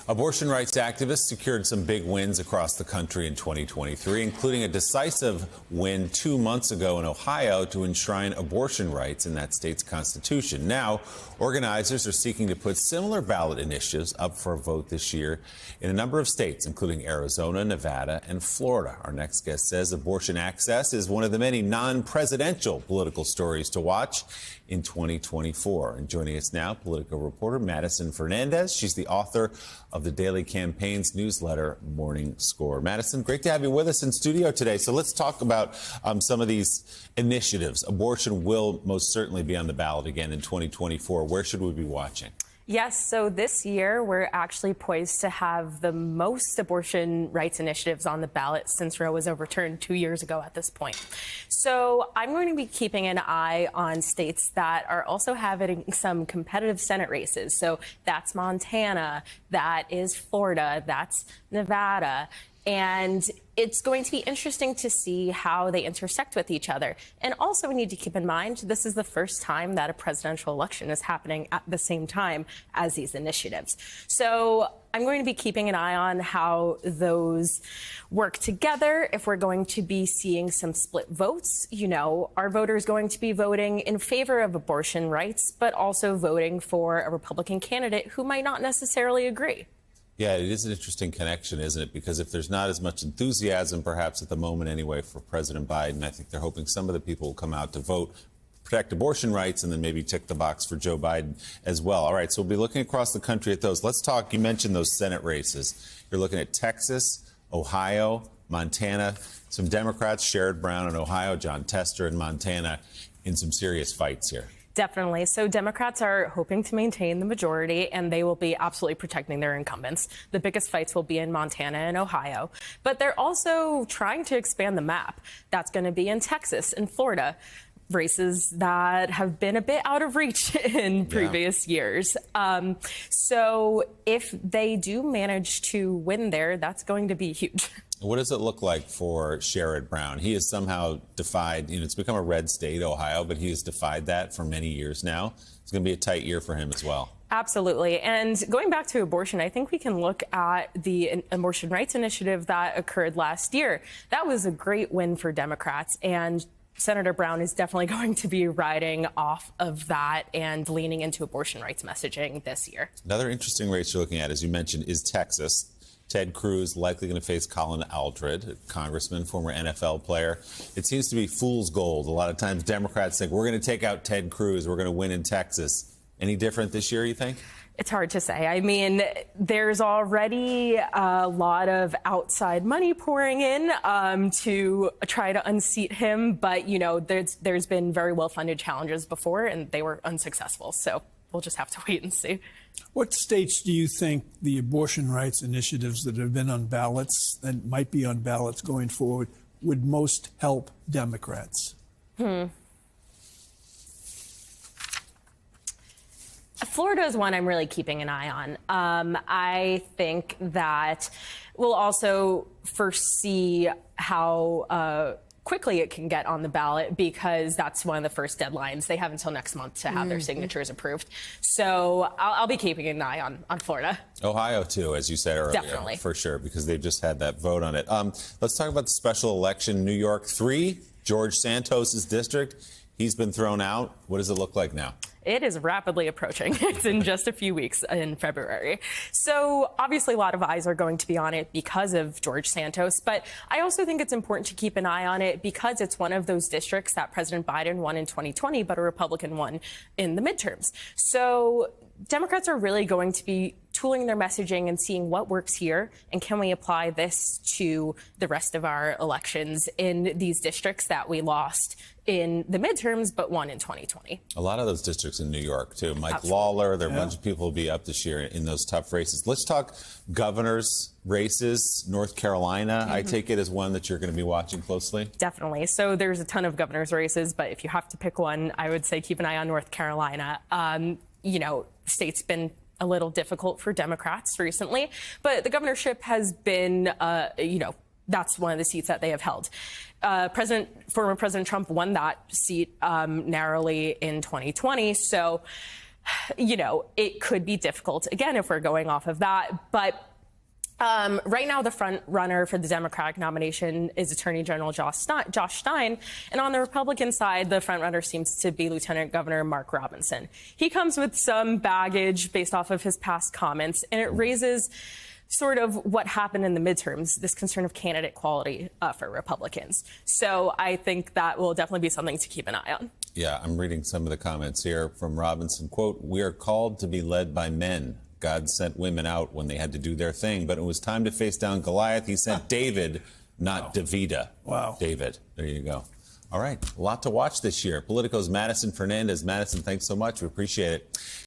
Abortion rights activists secured some big wins across the country in 2023, including a decisive win 2 months ago in Ohio to enshrine abortion rights in that state's constitution. Now, organizers are seeking to put similar ballot initiatives up for a vote this year in a number of states, including Arizona, Nevada, and Florida. Our next guest says abortion access is one of the many non-presidential political stories to watch in 2024. And joining us now, political reporter Madison Fernandez. She's the author of the Daily Campaign's newsletter, Morning Score. Madison, great to have you with us in studio today. So let's talk about some of these initiatives. Abortion will most certainly be on the ballot again in 2024. Where should we be watching? Yes, so this year we're actually poised to have the most abortion rights initiatives on the ballot since Roe was overturned 2 years ago at this point. So I'm going to be keeping an eye on states that are also having some competitive Senate races. So that's Montana, that is Florida, that's Nevada. And it's going to be interesting to see how they intersect with each other. And also we need to keep in mind, this is the first time that a presidential election is happening at the same time as these initiatives. So I'm going to be keeping an eye on how those work together. If we're going to be seeing some split votes, you know, are voters going to be voting in favor of abortion rights, but also voting for a Republican candidate who might not necessarily agree? Yeah, it is an interesting connection, isn't it? Because if there's not as much enthusiasm, perhaps at the moment anyway, for President Biden, I think they're hoping some of the people will come out to vote, protect abortion rights, and then maybe tick the box for Joe Biden as well. All right, so we'll be looking across the country at those. Let's talk, you mentioned those Senate races. You're looking at Texas, Ohio, Montana, some Democrats, Sherrod Brown in Ohio, Jon Tester in Montana, in some serious fights here. Definitely. So Democrats are hoping to maintain the majority, and they will be absolutely protecting their incumbents. The biggest fights will be in Montana and Ohio. But they're also trying to expand the map. That's going to be in Texas and Florida, races that have been a bit out of reach in previous years. So if they do manage to win there, that's going to be huge. What does it look like for Sherrod Brown? He has somehow defied, it's become a red state, Ohio, but he has defied that for many years now. It's going to be a tight year for him as well. Absolutely. And going back to abortion, I think we can look at the abortion rights initiative that occurred last year. That was a great win for Democrats, and Senator Brown is definitely going to be riding off of that and leaning into abortion rights messaging this year. Another interesting race you're looking at, as you mentioned, is Texas. Ted Cruz likely going to face Colin Aldred, a congressman, former NFL player. It seems to be fool's gold. A lot of times Democrats think, we're going to take out Ted Cruz, we're going to win in Texas. Any different this year, you think? It's hard to say. I mean, there's already a lot of outside money pouring in to try to unseat him. But, you know, there's been very well-funded challenges before, and they were unsuccessful. So we'll just have to wait and see. What states do you think the abortion rights initiatives that have been on ballots and might be on ballots going forward would most help Democrats? Florida is one I'm really keeping an eye on. I think that we'll also first see how quickly it can get on the ballot, because that's one of the first deadlines. They have until next month to have their signatures approved. So I'll be keeping an eye on Florida. Ohio, too, as you said earlier. Definitely. For sure, because they've just had that vote on it. Let's talk about the special election. New York 3, George Santos' district. He's been thrown out. What does it look like now? It is rapidly approaching. It's in just a few weeks in February. So obviously a lot of eyes are going to be on it because of George Santos. But I also think it's important to keep an eye on it because it's one of those districts that President Biden won in 2020, but a Republican won in the midterms. So Democrats are really going to be tooling their messaging and seeing what works here, and can we apply this to the rest of our elections in these districts that we lost in the midterms but won in 2020. A lot of those districts in New York, too. Mike Absolutely. Lawler, there are a bunch of people who will be up this year in those tough races. Let's talk governors' races. North Carolina, I take it, as one that you're going to be watching closely. Definitely. So there's a ton of governor's races, but if you have to pick one, I would say keep an eye on North Carolina. You know, state's been a little difficult for Democrats recently, but the governorship has been, you know, that's one of the seats that they have held. Former President Trump won that seat narrowly in 2020. So you know, it could be difficult, again, if we're going off of that. But right now, the front runner for the Democratic nomination is Attorney General Josh Stein. And on the Republican side, the front runner seems to be Lieutenant Governor Mark Robinson. He comes with some baggage based off of his past comments, and it raises sort of what happened in the midterms, this concern of candidate quality for Republicans. So I think that will definitely be something to keep an eye on. Yeah, I'm reading some of the comments here from Robinson. Quote, "We are called to be led by men. God sent women out when they had to do their thing, but it was time to face down Goliath. He sent David, not Davida." Wow. David. There you go. All right. A lot to watch this year. Politico's Madison Fernandez. Madison, thanks so much. We appreciate it.